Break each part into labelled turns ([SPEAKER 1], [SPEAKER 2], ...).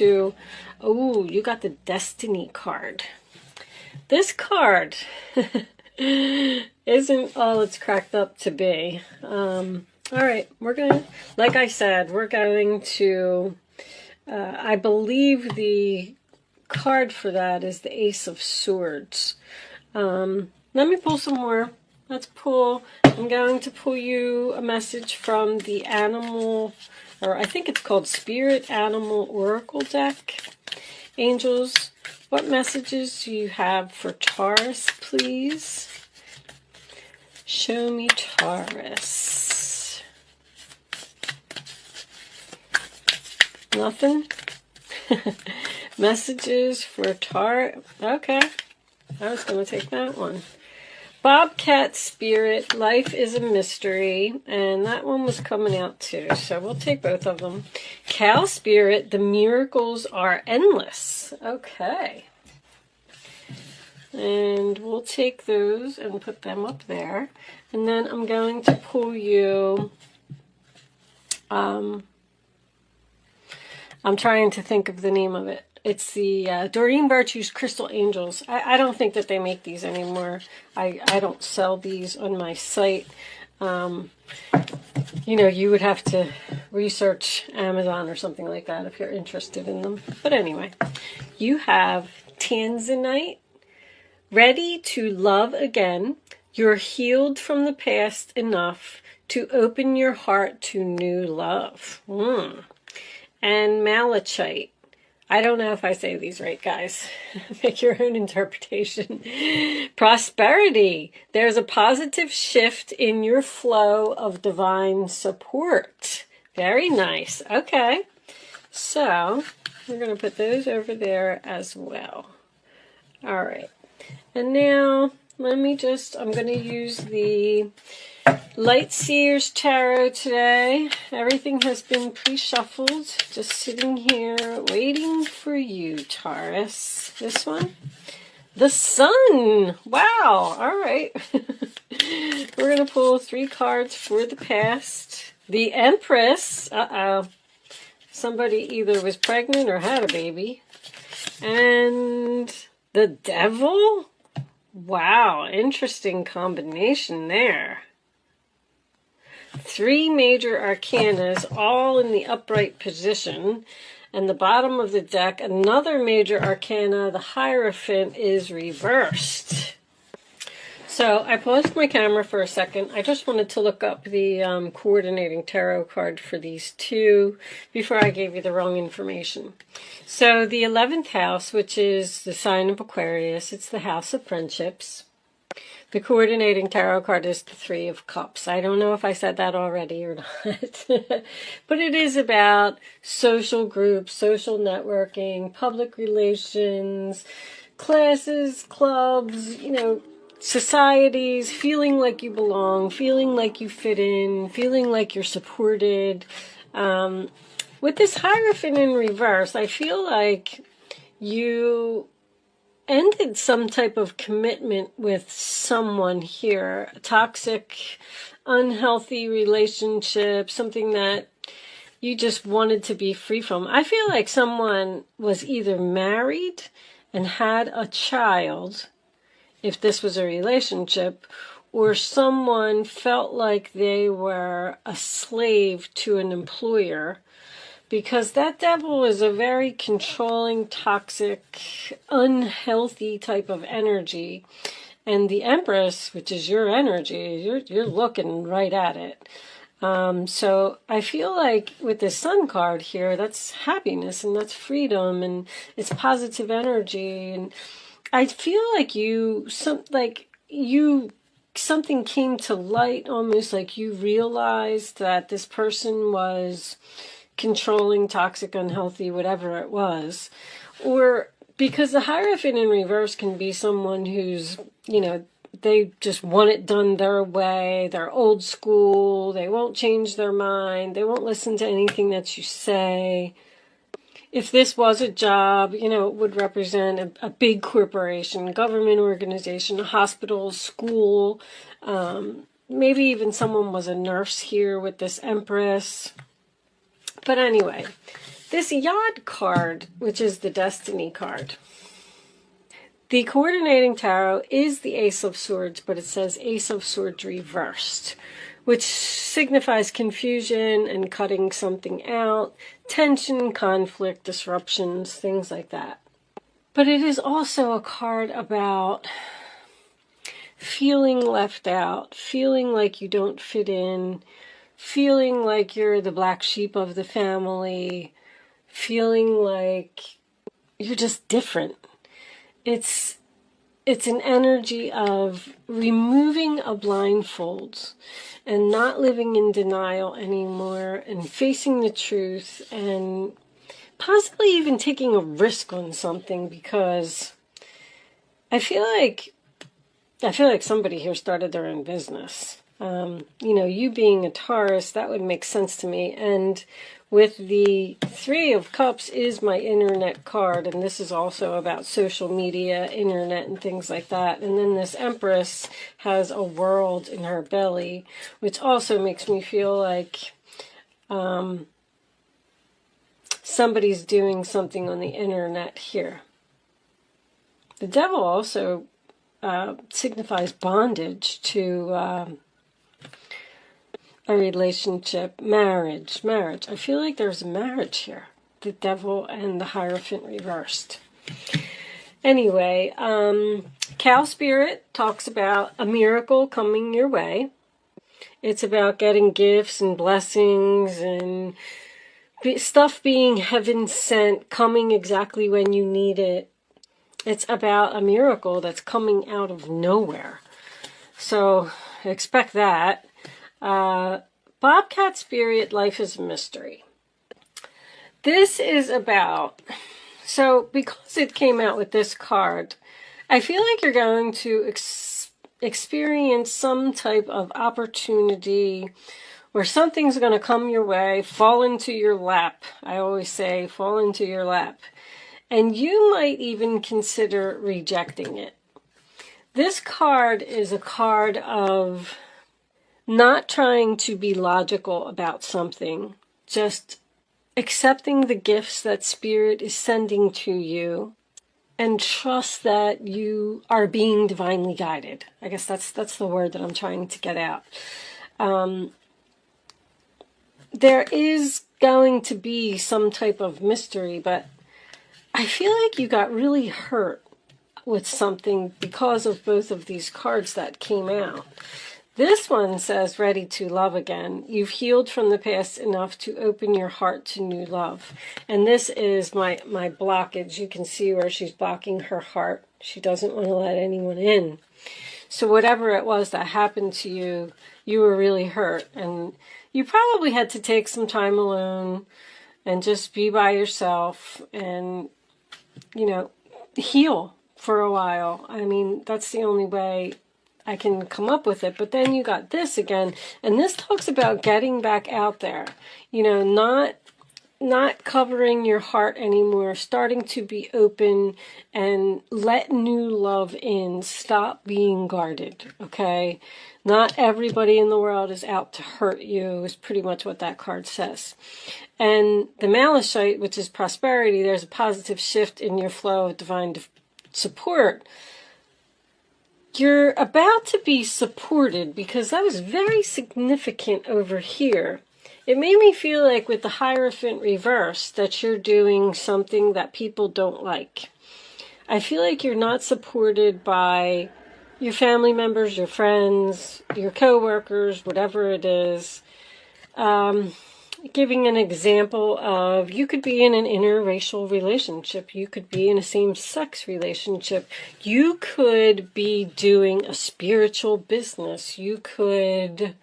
[SPEAKER 1] to, oh, you got the Destiny card. This card isn't all it's cracked up to be. All right, we're going to, like I said, we're going to, I believe the card for that is the Ace of Swords. Let me pull some more. Let's pull, I'm going to pull you a message from the animal, or I think it's called Spirit Animal Oracle deck. Angels, what messages do you have for Taurus, please? Show me Taurus. Nothing? Messages for Taurus. Okay. I was going to take that one. Bobcat Spirit, Life is a Mystery, and that one was coming out too, so we'll take both of them. Cow Spirit, The Miracles Are Endless. Okay. And we'll take those and put them up there. And then I'm going to pull you, I'm trying to think of the name of it. It's the Doreen Virtue's Crystal Angels. I don't think that they make these anymore. I don't sell these on my site. You know, you would have to research Amazon or something like that if you're interested in them. But anyway, you have Tanzanite, ready to love again. You're healed from the past enough to open your heart to new love. And Malachite. I don't know if I say these right, guys. Make your own interpretation. Prosperity. There's a positive shift in your flow of divine support. Very nice. Okay. So, we're going to put those over there as well. All right. And now, let me just, I'm going to use the Light Seers Tarot today. Everything has been pre-shuffled. Just sitting here waiting for you, Taurus. This one? The Sun! Wow! Alright. We're going to pull 3 cards for the past. The Empress. Uh-oh. Somebody either was pregnant or had a baby. And the Devil? Wow, interesting combination there. 3 major arcanas, all in the upright position. And the bottom of the deck, another major arcana, the Hierophant, is reversed. So I paused my camera for a second. I just wanted to look up the coordinating tarot card for these two before I gave you the wrong information. So the 11th house, which is the sign of Aquarius, it's the house of friendships. The coordinating tarot card is the 3 of Cups. I don't know if I said that already or not. But it is about social groups, social networking, public relations, classes, clubs, you know, societies, feeling like you belong, feeling like you fit in, feeling like you're supported. With this Hierophant in reverse, I feel like you ended some type of commitment with someone here, a toxic, unhealthy relationship, something that you just wanted to be free from. I feel like someone was either married and had a child, if this was a relationship, or someone felt like they were a slave to an employer. Because that Devil is a very controlling, toxic, unhealthy type of energy. And the Empress, which is your energy, you're looking right at it. So I feel like with the Sun card here, that's happiness and that's freedom and it's positive energy. And I feel like something came to light, almost like you realized that this person was controlling, toxic, unhealthy, whatever it was. Or because the Hierophant in reverse can be someone who's, you know, they just want it done their way, they're old school, they won't change their mind, they won't listen to anything that you say. If this was a job, you know, it would represent a big corporation, government organization, a hospital, school, maybe even someone was a nurse here with this Empress. But anyway, This Yod card, which is the Destiny card. The coordinating tarot is the Ace of Swords, but it says Ace of Swords reversed, which signifies confusion and cutting something out, tension, conflict, disruptions, things like that. But it is also a card about feeling left out, feeling like you don't fit in, feeling like you're the black sheep of the family, feeling like you're just different. It's an energy of removing a blindfold and not living in denial anymore and facing the truth and possibly even taking a risk on something, because I feel like somebody here started their own business. You being a Taurus, that would make sense to me. And with the Three of Cups is my internet card, and this is also about social media, internet, and things like that. And then this Empress has a world in her belly, which also makes me feel like somebody's doing something on the internet here. The Devil also signifies bondage to a relationship, marriage. I feel like there's a marriage here. The Devil and the Hierophant reversed. Anyway, Cow Spirit talks about a miracle coming your way. It's about getting gifts and blessings and stuff being heaven sent, coming exactly when you need it. It's about a miracle that's coming out of nowhere. So expect that. Bobcat Spirit, Life is a Mystery. This is about, so because it came out with this card, I feel like you're going to experience some type of opportunity where something's going to come your way, fall into your lap. I always say fall into your lap. And you might even consider rejecting it. This card is a card of not trying to be logical about something, just accepting the gifts that Spirit is sending to you and trust that you are being divinely guided. I guess that's the word that I'm trying to get out. There is going to be some type of mystery, but I feel like you got really hurt with something because of both of these cards that came out. This one says, ready to love again. You've healed from the past enough to open your heart to new love. And this is my blockage. You can see where she's blocking her heart. She doesn't want to let anyone in. So whatever it was that happened to you, you were really hurt. And you probably had to take some time alone and just be by yourself and, heal for a while. I mean, that's the only way I can come up with it. But then you got this again, and this talks about getting back out there, not covering your heart anymore, starting to be open and let new love in. Stop being guarded, okay? Not everybody in the world is out to hurt you, is pretty much what that card says. And the Malachite, which is prosperity, there's a positive shift in your flow of divine support. You're about to be supported, because that was very significant over here. It made me feel like with the Hierophant reverse that you're doing something that people don't like. I feel like you're not supported by your family members, your friends, your co-workers, whatever it is. Giving an example of, you could be in an interracial relationship. You could be in a same-sex relationship. You could be doing a spiritual business. You could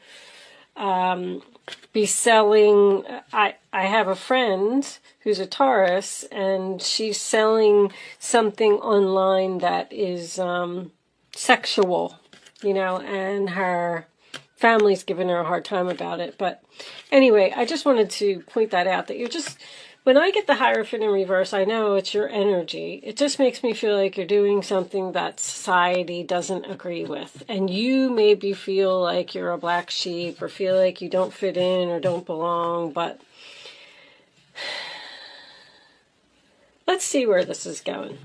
[SPEAKER 1] be selling. I have a friend who's a Taurus, and she's selling something online that is sexual, and her family's giving her a hard time about it. But anyway, I just wanted to point that out, that when I get the Hierophant in reverse, I know it's your energy. It just makes me feel like you're doing something that society doesn't agree with. And you maybe feel like you're a black sheep or feel like you don't fit in or don't belong, but let's see where this is going.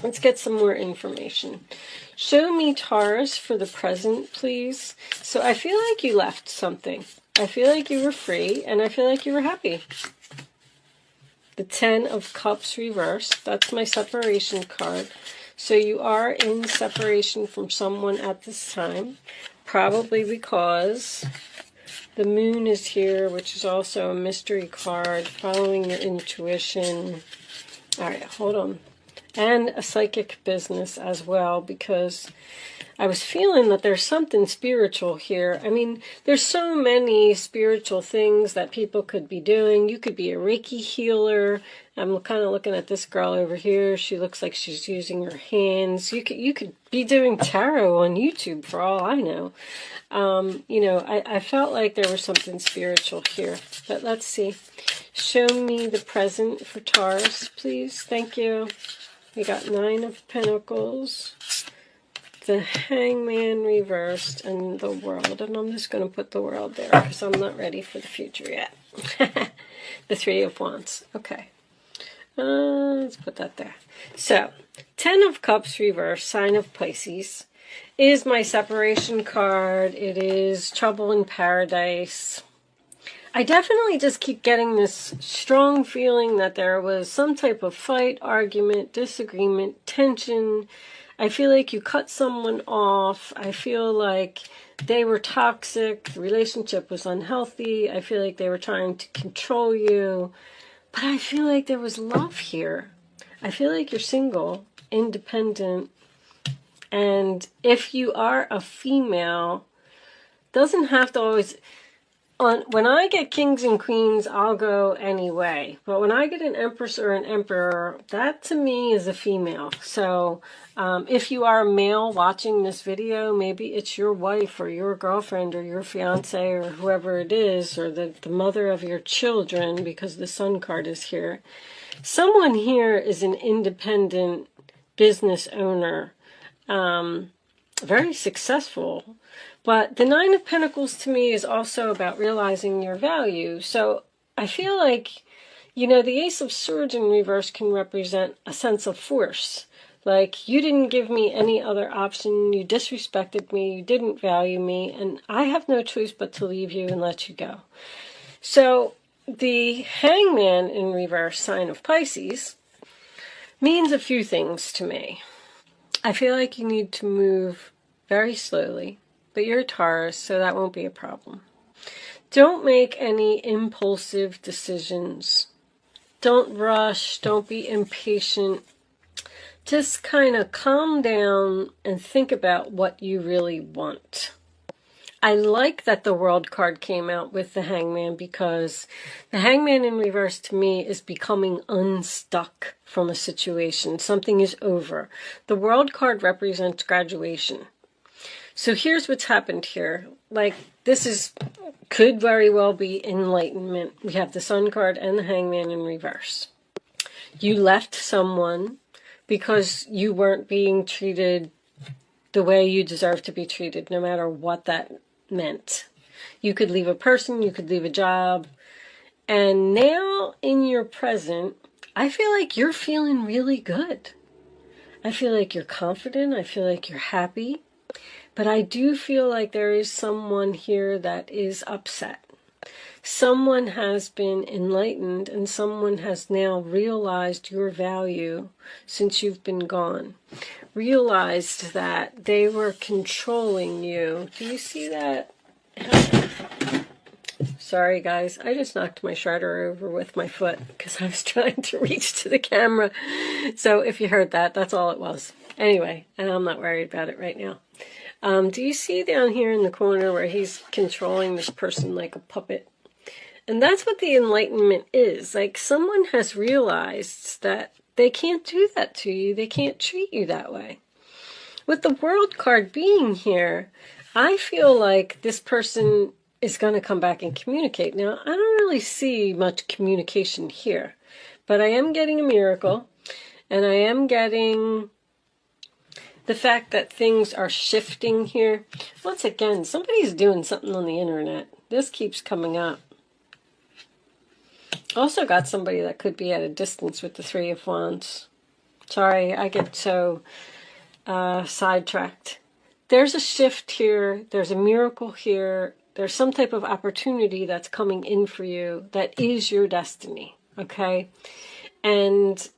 [SPEAKER 1] Let's get some more information. Show me Taurus for the present, please. So I feel like you left something. I feel like you were free, and I feel like you were happy. The 10 of Cups reversed. That's my separation card. So you are in separation from someone at this time. Probably because the moon is here, which is also a mystery card. Following your intuition. All right, hold on. And a psychic business as well, because I was feeling that there's something spiritual here. I mean, there's so many spiritual things that people could be doing. You could be a Reiki healer. I'm kind of looking at this girl over here. She looks like she's using her hands. You could be doing tarot on YouTube for all I know. You know, I felt like there was something spiritual here. But let's see. Show me the present for Taurus, please. Thank you. We got 9 of Pentacles, the Hangman reversed, and the World. And I'm just going to put the World there because I'm not ready for the future yet. The 3 of Wands. Okay. Let's put that there. So, 10 of Cups reversed, sign of Pisces, is my separation card. It is trouble in paradise. I definitely just keep getting this strong feeling that there was some type of fight, argument, disagreement, tension. I feel like you cut someone off. I feel like they were toxic. The relationship was unhealthy. I feel like they were trying to control you. But I feel like there was love here. I feel like you're single, independent. And if you are a female, doesn't have to always... When I get kings and queens, I'll go anyway. But when I get an empress or an emperor, that to me is a female. So if you are a male watching this video, maybe it's your wife or your girlfriend or your fiance or whoever it is, or the mother of your children, because the Sun card is here. Someone here is an independent business owner, very successful. But the 9 of Pentacles to me is also about realizing your value. So I feel like, you know, the Ace of Swords in reverse can represent a sense of force. Like, you didn't give me any other option. You disrespected me. You didn't value me. And I have no choice but to leave you and let you go. So the Hangman in reverse, sign of Pisces, means a few things to me. I feel like you need to move very slowly. But you're a Taurus, so that won't be a problem. Don't make any impulsive decisions. Don't rush. Don't be impatient. Just kind of calm down and think about what you really want. I like that the World card came out with the Hangman, because the Hangman in reverse to me is becoming unstuck from a situation. Something is over. The World card represents graduation. So here's what's happened here. Like, this could very well be enlightenment. We have the Sun card and the Hangman in reverse. You left someone because you weren't being treated the way you deserve to be treated, no matter what that meant. You could leave a person, you could leave a job. And now in your present, I feel like you're feeling really good. I feel like you're confident. I feel like you're happy. But I do feel like there is someone here that is upset. Someone has been enlightened and someone has now realized your value since you've been gone. Realized that they were controlling you. Do you see that? Sorry guys, I just knocked my shredder over with my foot because I was trying to reach to the camera. So if you heard that, that's all it was. Anyway, and I'm not worried about it right now. Do you see down here in the corner where he's controlling this person like a puppet? And that's what the enlightenment is. Like, someone has realized that they can't do that to you. They can't treat you that way. With the World card being here, I feel like this person is going to come back and communicate. Now, I don't really see much communication here, but I am getting a miracle, and I am getting the fact that things are shifting here. Once again, somebody's doing something on the internet. This keeps coming up. Also got somebody that could be at a distance with the Three of Wands. Sorry, I get so sidetracked. There's a shift here. There's a miracle here. There's some type of opportunity that's coming in for you that is your destiny, okay? And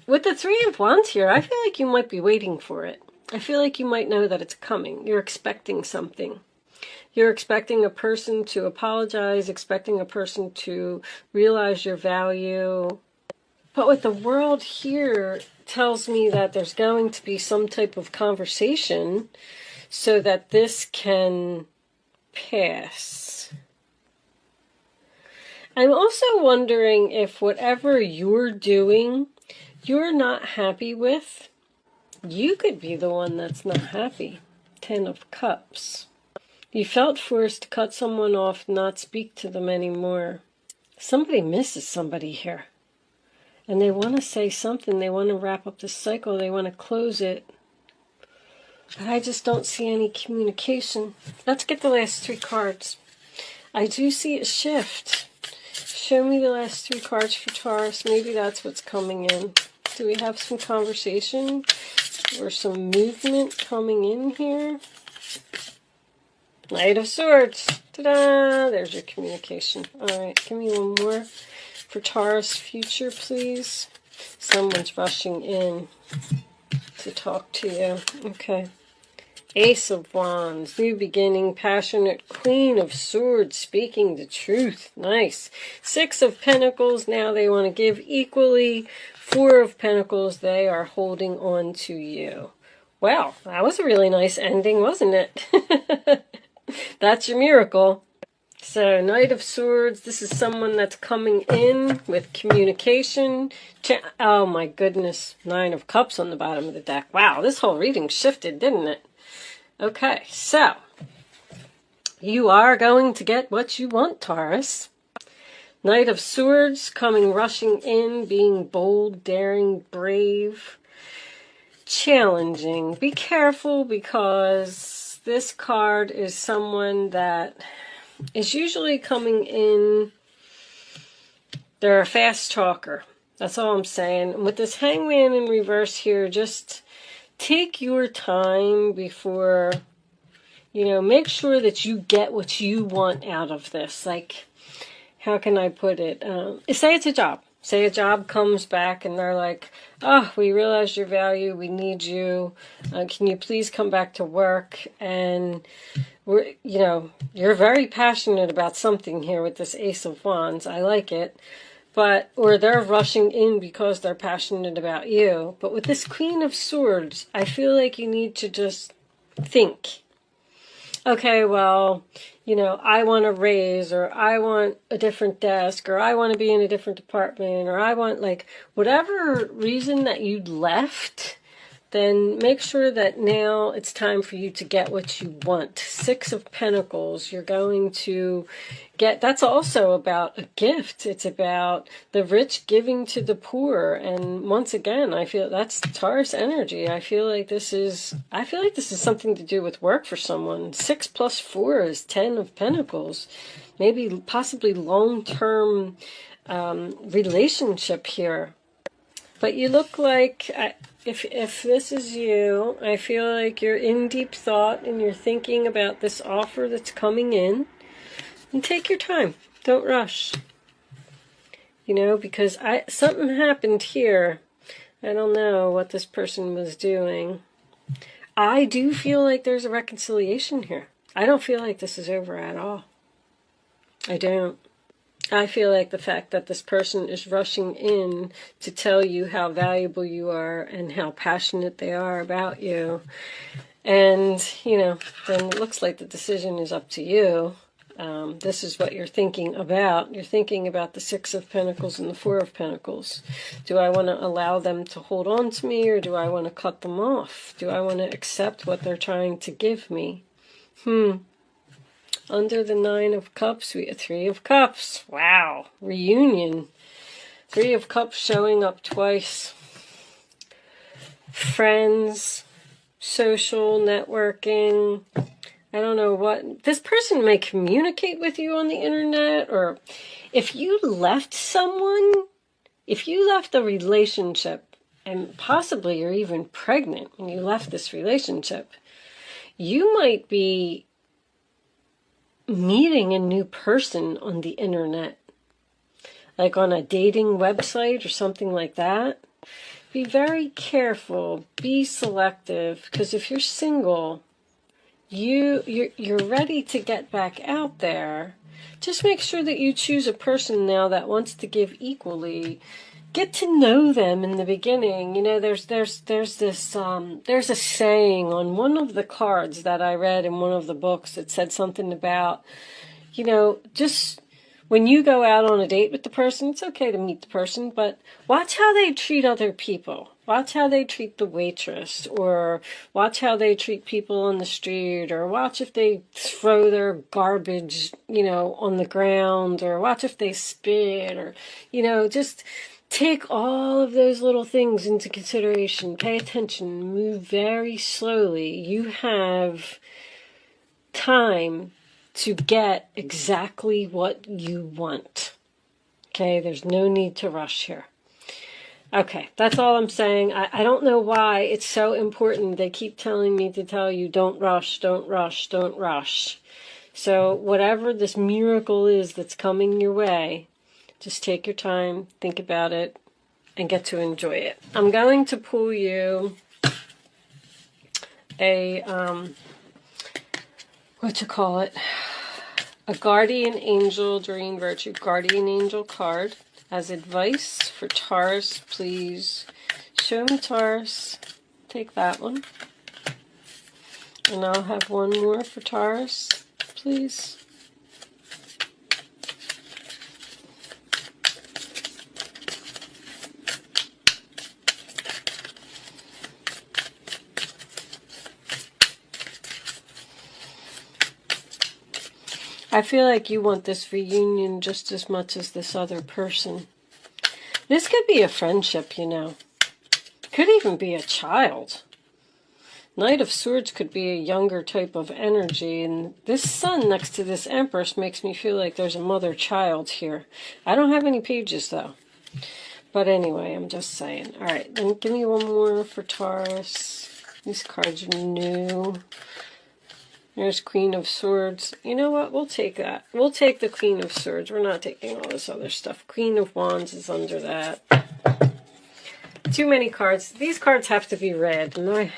[SPEAKER 1] with the Three of Wands here, I feel like you might be waiting for it. I feel like you might know that it's coming. You're expecting something. You're expecting a person to apologize, expecting a person to realize your value. But with the World here, tells me that there's going to be some type of conversation so that this can pass. I'm also wondering if whatever you're doing, you're not happy with, you could be the one that's not happy. 10 of Cups. You felt forced to cut someone off, not speak to them anymore. Somebody misses somebody here. And they want to say something. They want to wrap up this cycle. They want to close it. But I just don't see any communication. Let's get the last 3 cards. I do see a shift. Show me the last 3 cards for Taurus. Maybe that's what's coming in. Do we have some conversation or some movement coming in here? Knight of Swords. Ta-da! There's your communication. All right, give me one more for Taurus future, please. Someone's rushing in to talk to you. Okay. Ace of Wands, new beginning, passionate, Queen of Swords, speaking the truth. Nice. 6 of Pentacles, now they want to give equally. 4 of Pentacles, they are holding on to you. Well, that was a really nice ending, wasn't it? That's your miracle. So, Knight of Swords, this is someone that's coming in with communication. Oh my goodness, 9 of Cups on the bottom of the deck. Wow, this whole reading shifted, didn't it? Okay, so, you are going to get what you want, Taurus. Knight of Swords, coming rushing in, being bold, daring, brave, challenging. Be careful because this card is someone that is usually coming in, they're a fast talker. That's all I'm saying. With this Hangman in reverse here, just take your time before, make sure that you get what you want out of this. Like, how can I put it? Say it's a job. Say a job comes back and they're like, oh, we realize your value. We need you. Can you please come back to work? And you're very passionate about something here with this Ace of Wands. I like it. Or they're rushing in because they're passionate about you. But with this Queen of Swords, I feel like you need to just think. Okay, well, I want a raise, or I want a different desk, or I want to be in a different department, or I want, whatever reason that you left, then make sure that now it's time for you to get what you want. 6 of Pentacles, you're going to get, that's also about a gift. It's about the rich giving to the poor. And once again, I feel that's Taurus energy. I feel like this is something to do with work for someone. 6 plus 4 is 10 of Pentacles. Maybe possibly long-term relationship here. But you look like, if this is you, I feel like you're in deep thought and you're thinking about this offer that's coming in. And take your time. Don't rush. Because something happened here. I don't know what this person was doing. I do feel like there's a reconciliation here. I don't feel like this is over at all. I don't. I feel like the fact that this person is rushing in to tell you how valuable you are and how passionate they are about you. And, then it looks like the decision is up to you. This is what you're thinking about. You're thinking about the 6 of Pentacles and the 4 of Pentacles. Do I want to allow them to hold on to me, or do I want to cut them off? Do I want to accept what they're trying to give me? Under the 9 of Cups, we have 3 of Cups. Wow. Reunion. 3 of Cups showing up twice. Friends. Social networking. I don't know what. This person may communicate with you on the internet, or if you left someone, if you left a relationship, and possibly you're even pregnant when you left this relationship, you might be meeting a new person on the internet, like on a dating website or something like that. Be very careful, be selective, because if you're single, you're ready to get back out there. Just make sure that you choose a person now that wants to give equally. Get to know them in the beginning. You know, there's a saying on one of the cards that I read in one of the books that said something about, you know, just when you go out on a date with the person, it's okay to meet the person, but watch how they treat other people. Watch how they treat the waitress, or watch how they treat people on the street, or watch if they throw their garbage, you know, on the ground, or watch if they spit, or, you know, just take all of those little things into consideration. Pay attention, move very slowly. You have time to get exactly what you want. Okay, there's no need to rush here. Okay, that's all I'm saying. I don't know why it's so important. They keep telling me to tell you, don't rush, don't rush, don't rush. So whatever this miracle is that's coming your way, just take your time, think about it, and get to enjoy it. I'm going to pull you a, a Guardian Angel, Doreen Virtue Guardian Angel card as advice for Taurus. Please show me Taurus. Take that one. And I'll have one more for Taurus, please. I feel like you want this reunion just as much as this other person. This could be a friendship, you know. Could even be a child. Knight of Swords could be a younger type of energy, and this Sun next to this Empress makes me feel like there's a mother-child here. I don't have any pages, though. But anyway, I'm just saying. All right, then give me one more for Taurus. These cards are new. There's Queen of Swords. You know what? We'll take that. We'll take the Queen of Swords. We're not taking all this other stuff. Queen of Wands is under that. Too many cards. These cards have to be read. And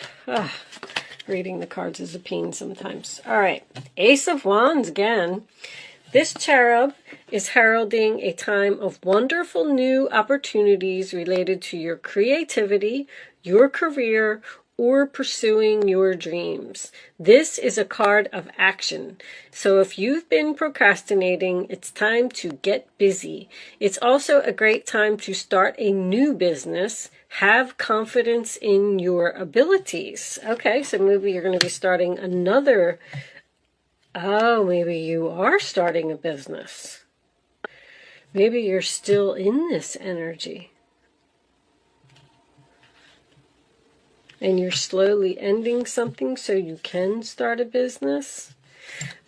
[SPEAKER 1] reading the cards is a pain sometimes. All right. Ace of Wands again. This cherub is heralding a time of wonderful new opportunities related to your creativity, your career, or pursuing your dreams. This is a card of action. So if you've been procrastinating, it's time to get busy. It's also a great time to start a new business. Have confidence in your abilities. Okay, so maybe you're going to be starting another. Oh, maybe you are starting a business. Maybe you're still in this energy. And you're slowly ending something so you can start a business.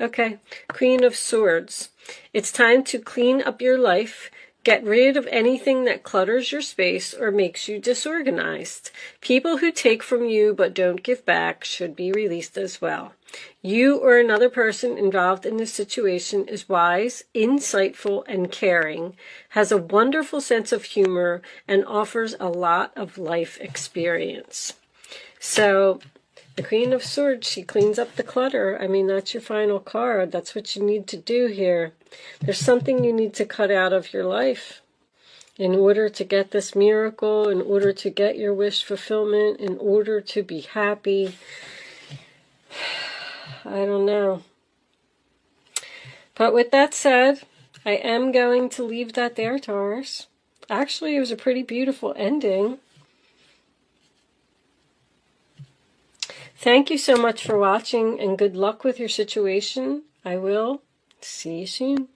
[SPEAKER 1] Okay, Queen of Swords. It's time to clean up your life. Get rid of anything that clutters your space or makes you disorganized. People who take from you but don't give back should be released as well. You or another person involved in this situation is wise, insightful, and caring, has a wonderful sense of humor, and offers a lot of life experience. So, the Queen of Swords, she cleans up the clutter. I mean, that's your final card. That's what you need to do here. There's something you need to cut out of your life in order to get this miracle, in order to get your wish fulfillment, in order to be happy. I don't know. But with that said, I am going to leave that there, Taurus. Actually, it was a pretty beautiful ending. Thank you so much for watching, and good luck with your situation. I will see you soon.